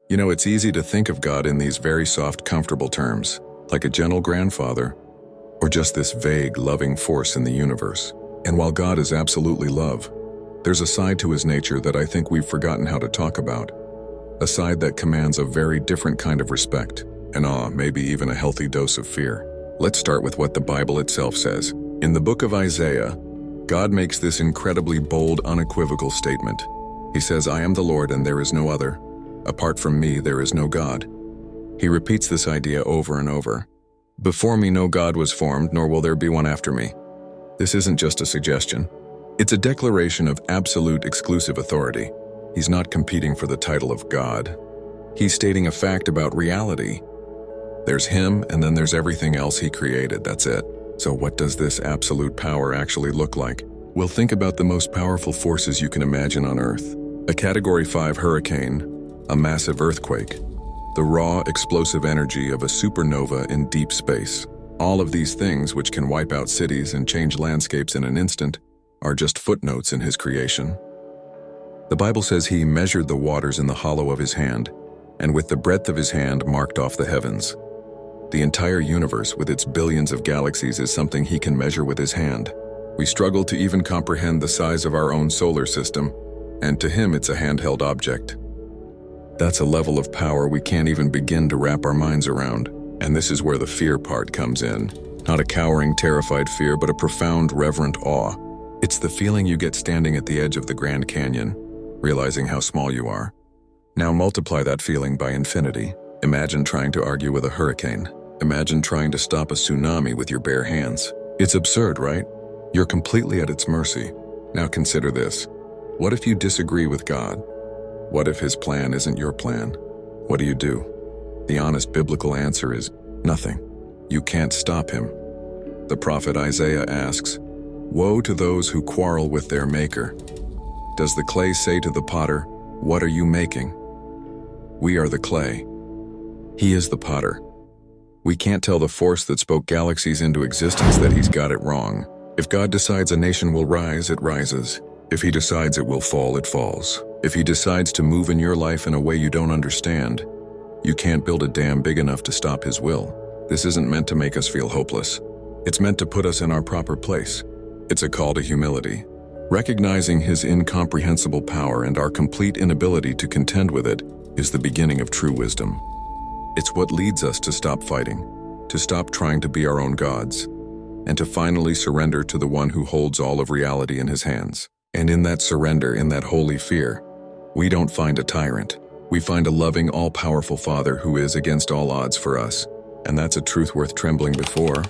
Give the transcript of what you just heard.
You know, it's easy to think of God in these very soft, comfortable terms, like a gentle grandfather, or just this vague, loving force in the universe. And while God is absolutely love, there's a side to his nature that I think we've forgotten how to talk about. A side that commands a very different kind of respect, and awe, maybe even a healthy dose of fear. Let's start with what the Bible itself says. In the book of Isaiah, God makes this incredibly bold, unequivocal statement. He says, "I am the Lord and there is no other. Apart from me, there is no God." He repeats this idea over and over. "Before me no God was formed, nor will there be one after me." This isn't just a suggestion. It's a declaration of absolute exclusive authority. He's not competing for the title of God. He's stating a fact about reality. There's him, and then there's everything else he created, that's it. So what does this absolute power actually look like? Well, think about the most powerful forces you can imagine on Earth. A Category 5 hurricane, a massive earthquake, the raw, explosive energy of a supernova in deep space. All of these things, which can wipe out cities and change landscapes in an instant, are just footnotes in his creation. The Bible says he measured the waters in the hollow of his hand, and with the breadth of his hand marked off the heavens. The entire universe, with its billions of galaxies, is something he can measure with his hand. We struggle to even comprehend the size of our own solar system, and to him it's a handheld object. That's a level of power we can't even begin to wrap our minds around. And this is where the fear part comes in. Not a cowering, terrified fear, but a profound, reverent awe. It's the feeling you get standing at the edge of the Grand Canyon, realizing how small you are. Now multiply that feeling by infinity. Imagine trying to argue with a hurricane. Imagine trying to stop a tsunami with your bare hands. It's absurd, right? You're completely at its mercy. Now consider this. What if you disagree with God? What if his plan isn't your plan? What do? The honest biblical answer is nothing. You can't stop him. The prophet Isaiah asks, "Woe to those who quarrel with their maker." Does the clay say to the potter, "What are you making?" We are the clay. He is the potter. We can't tell the force that spoke galaxies into existence that he's got it wrong. If God decides a nation will rise, it rises. If he decides it will fall, it falls. If he decides to move in your life in a way you don't understand, you can't build a dam big enough to stop his will. This isn't meant to make us feel hopeless. It's meant to put us in our proper place. It's a call to humility. Recognizing his incomprehensible power and our complete inability to contend with it is the beginning of true wisdom. It's what leads us to stop fighting, to stop trying to be our own gods, and to finally surrender to the one who holds all of reality in his hands. And in that surrender, in that holy fear, we don't find a tyrant. We find a loving, all-powerful Father who is against all odds for us. And that's a truth worth trembling before.